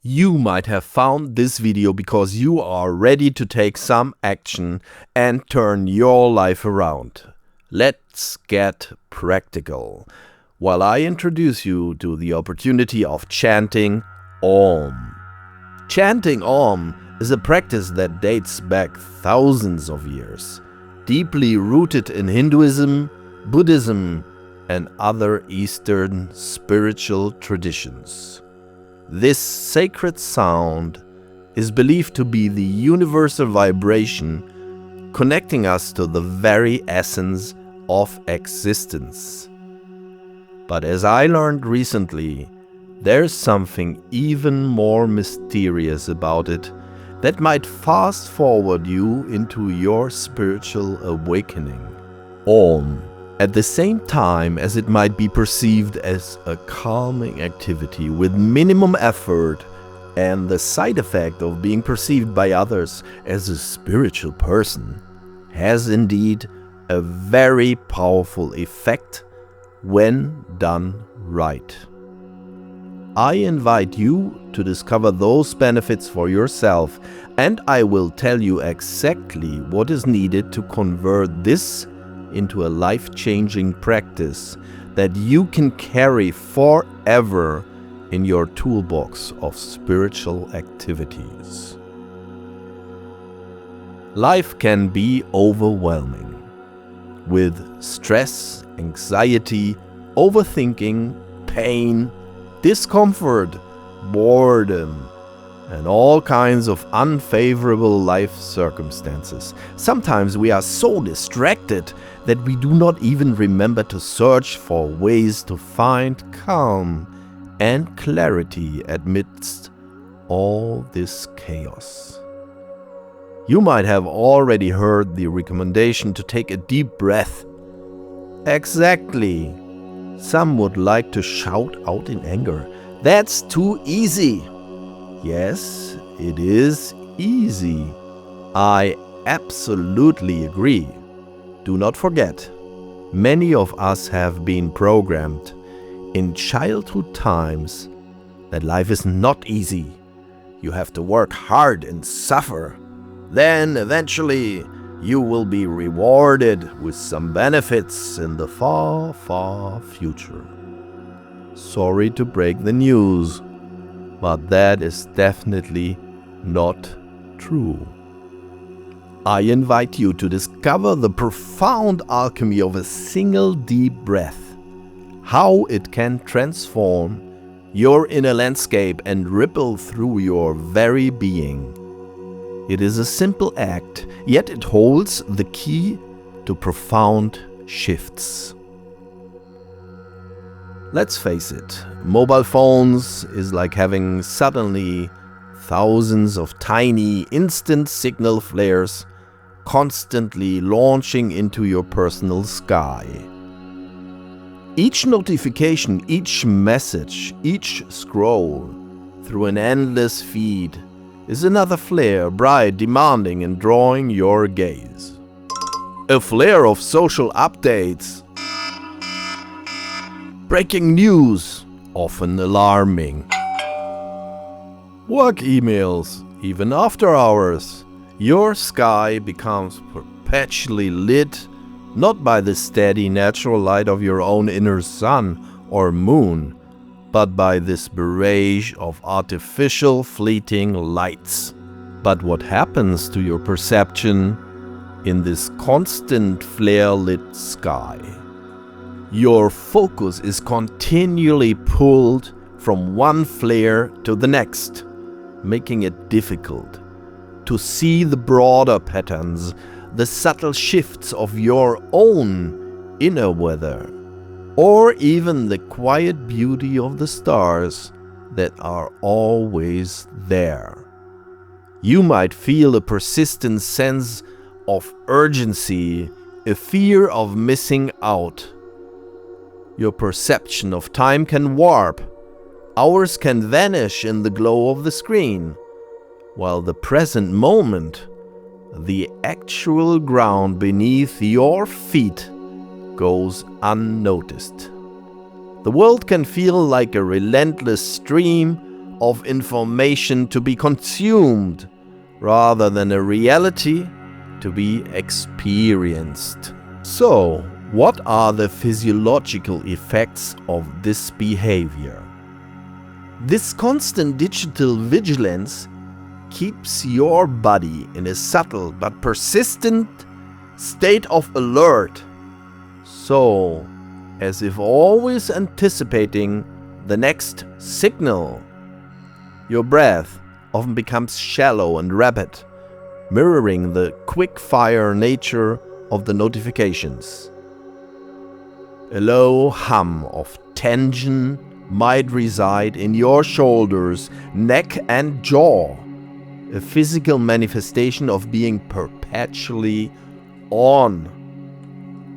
You might have found this video because you are ready to take some action and turn your life around. Let's get practical, while I introduce you to the opportunity of chanting Om. Chanting Om is a practice that dates back thousands of years, deeply rooted in Hinduism, Buddhism, and other Eastern spiritual traditions. This sacred sound is believed to be the universal vibration connecting us to the very essence of existence. But as I learned recently, there's something even more mysterious about it that might fast forward you into your spiritual awakening. Om, at the same time as it might be perceived as a calming activity with minimum effort and the side effect of being perceived by others as a spiritual person, has indeed a very powerful effect when done right. I invite you to discover those benefits for yourself, and I will tell you exactly what is needed to convert this into a life-changing practice that you can carry forever in your toolbox of spiritual activities. Life can be overwhelming, with stress, anxiety, overthinking, pain, discomfort, boredom, and all kinds of unfavorable life circumstances. Sometimes we are so distracted that we do not even remember to search for ways to find calm and clarity amidst all this chaos. You might have already heard the recommendation to take a deep breath. Exactly. Some would like to shout out in anger. That's too easy. Yes, it is easy. I absolutely agree. Do not forget, many of us have been programmed in childhood times that life is not easy. You have to work hard and suffer. Then eventually you will be rewarded with some benefits in the far, far future. Sorry to break the news, but that is definitely not true. I invite you to discover the profound alchemy of a single deep breath, how it can transform your inner landscape and ripple through your very being. It is a simple act, yet it holds the key to profound shifts. Let's face it, mobile phones is like having suddenly thousands of tiny instant signal flares constantly launching into your personal sky. Each notification, each message, each scroll through an endless feed is another flare, bright, demanding, and drawing your gaze. A flare of social updates, breaking news, often alarming, work emails, even after hours. Your sky becomes perpetually lit, not by the steady natural light of your own inner sun or moon, but by this barrage of artificial fleeting lights. But what happens to your perception in this constant flare-lit sky? Your focus is continually pulled from one flare to the next, making it difficult to see the broader patterns, the subtle shifts of your own inner weather, or even the quiet beauty of the stars that are always there. You might feel a persistent sense of urgency, a fear of missing out. Your perception of time can warp. Hours can vanish in the glow of the screen, while the present moment, the actual ground beneath your feet, goes unnoticed. The world can feel like a relentless stream of information to be consumed rather than a reality to be experienced. So, what are the physiological effects of this behavior? This constant digital vigilance keeps your body in a subtle but persistent state of alert, so as if always anticipating the next signal. Your breath often becomes shallow and rapid, mirroring the quick-fire nature of the notifications. A low hum of tension might reside in your shoulders, neck and jaw, a physical manifestation of being perpetually on.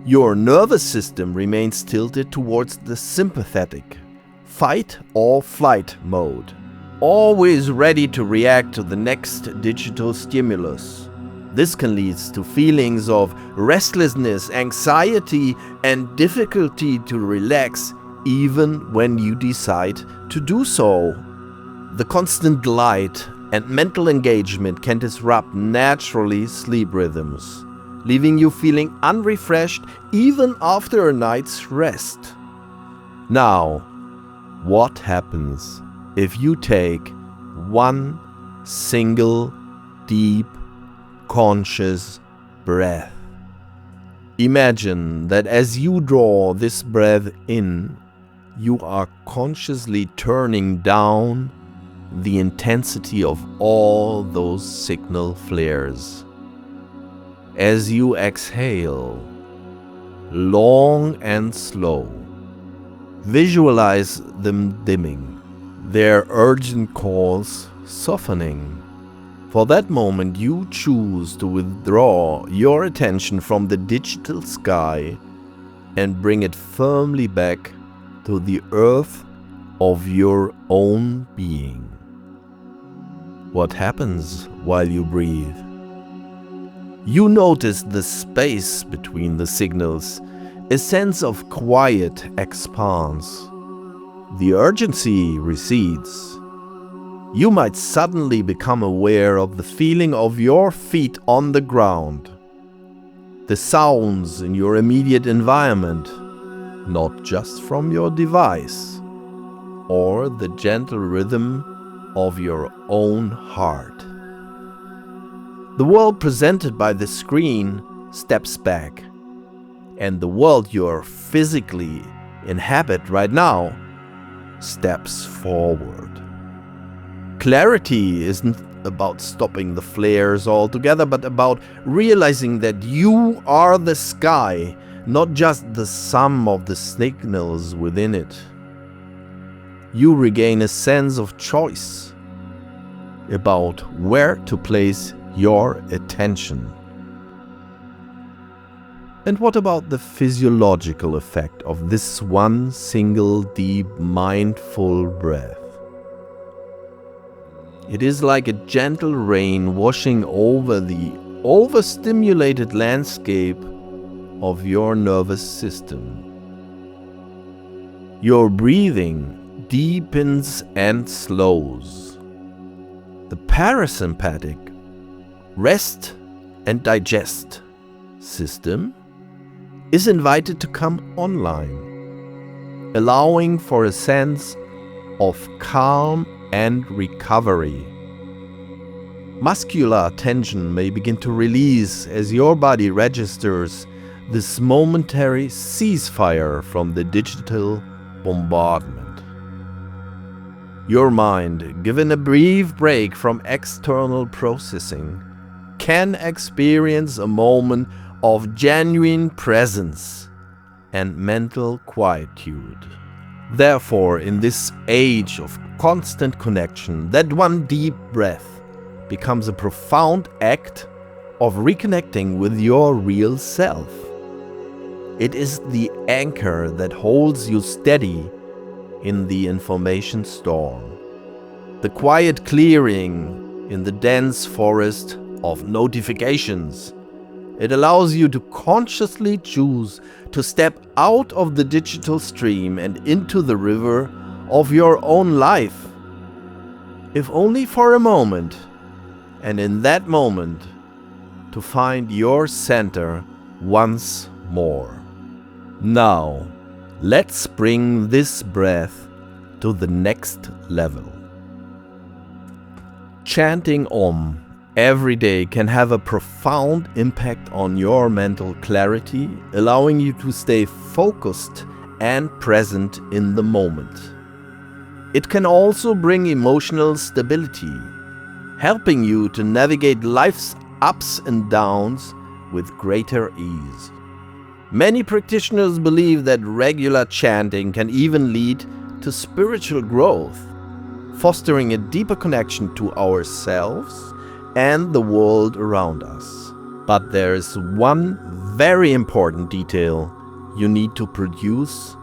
Your nervous system remains tilted towards the sympathetic, fight or flight mode, always ready to react to the next digital stimulus. This can lead to feelings of restlessness, anxiety, and difficulty to relax even when you decide to do so. The constant light and mental engagement can disrupt naturally sleep rhythms, leaving you feeling unrefreshed even after a night's rest. Now, what happens if you take one single deep conscious breath? Imagine that as you draw this breath in, you are consciously turning down the intensity of all those signal flares. As you exhale, long and slow, visualize them dimming, their urgent calls softening. For that moment, you choose to withdraw your attention from the digital sky and bring it firmly back to the earth of your own being. What happens while you breathe? You notice the space between the signals, a sense of quiet expanse. The urgency recedes. You might suddenly become aware of the feeling of your feet on the ground, the sounds in your immediate environment, not just from your device, or the gentle rhythm of your own heart. The world presented by the screen steps back, and the world you physically inhabit right now steps forward. Clarity isn't about stopping the flares altogether, but about realizing that you are the sky, not just the sum of the signals within it. You regain a sense of choice about where to place your attention. And what about the physiological effect of this one single deep mindful breath? It is like a gentle rain washing over the overstimulated landscape of your nervous system. Your breathing deepens and slows. The parasympathetic rest and digest system is invited to come online, allowing for a sense of calm and recovery. Muscular tension may begin to release as your body registers this momentary ceasefire from the digital bombardment. Your mind, given a brief break from external processing, can experience a moment of genuine presence and mental quietude. Therefore, in this age of constant connection, that one deep breath becomes a profound act of reconnecting with your real self. It is the anchor that holds you steady in the information storm, the quiet clearing in the dense forest of notifications. It allows you to consciously choose to step out of the digital stream and into the river of your own life. if only for a moment, and in that moment, to find your center once more. Now, let's bring this breath to the next level. Chanting Om every day can have a profound impact on your mental clarity, allowing you to stay focused and present in the moment. It can also bring emotional stability, helping you to navigate life's ups and downs with greater ease. Many practitioners believe that regular chanting can even lead to spiritual growth, fostering a deeper connection to ourselves and the world around us. But there is one very important detail you need to produce,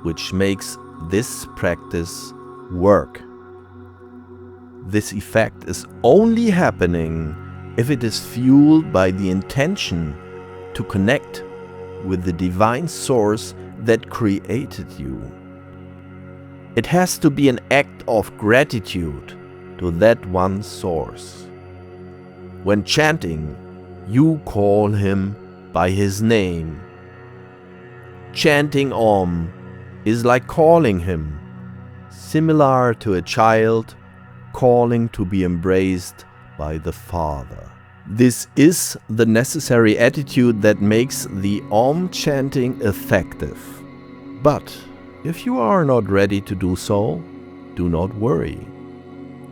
which makes this practice work. This effect is only happening if it is fueled by the intention to connect with the divine source that created you. It has to be an act of gratitude to that one source. When chanting, you call him by his name. Chanting Om is like calling him, similar to a child calling to be embraced by the Father. This is the necessary attitude that makes the Om chanting effective. But if you are not ready to do so, do not worry.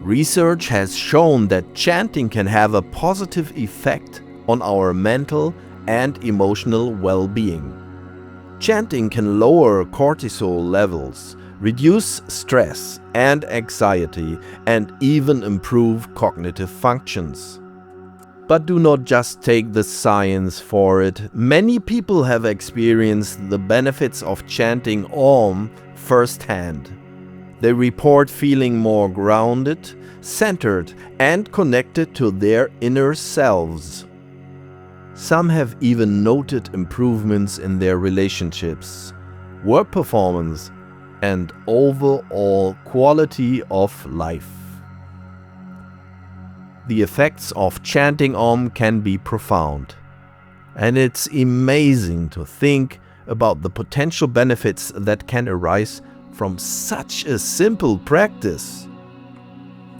Research has shown that chanting can have a positive effect on our mental and emotional well-being. Chanting can lower cortisol levels, reduce stress and anxiety, and even improve cognitive functions. But do not just take the science for it. Many people have experienced the benefits of chanting Om firsthand. They report feeling more grounded, centered, and connected to their inner selves. Some have even noted improvements in their relationships, work performance, and overall quality of life. The effects of chanting Om can be profound, and it's amazing to think about the potential benefits that can arise from such a simple practice.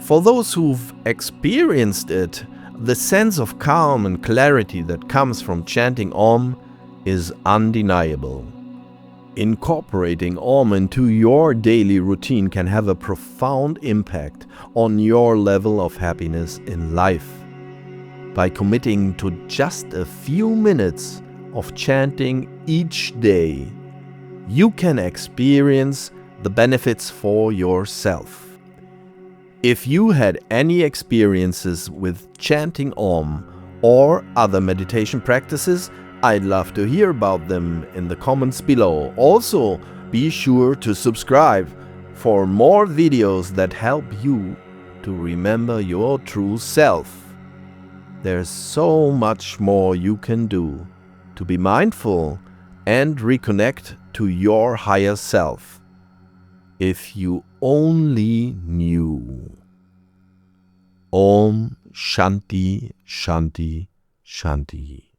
For those who've experienced it, the sense of calm and clarity that comes from chanting Om is undeniable. Incorporating Om into your daily routine can have a profound impact on your level of happiness in life. By committing to just a few minutes of chanting each day, you can experience the benefits for yourself. If you had any experiences with chanting Om or other meditation practices, I'd love to hear about them in the comments below. Also, be sure to subscribe for more videos that help you to remember your true self. There's so much more you can do to be mindful and reconnect to your higher self. If you only knew. Om Shanti Shanti Shanti.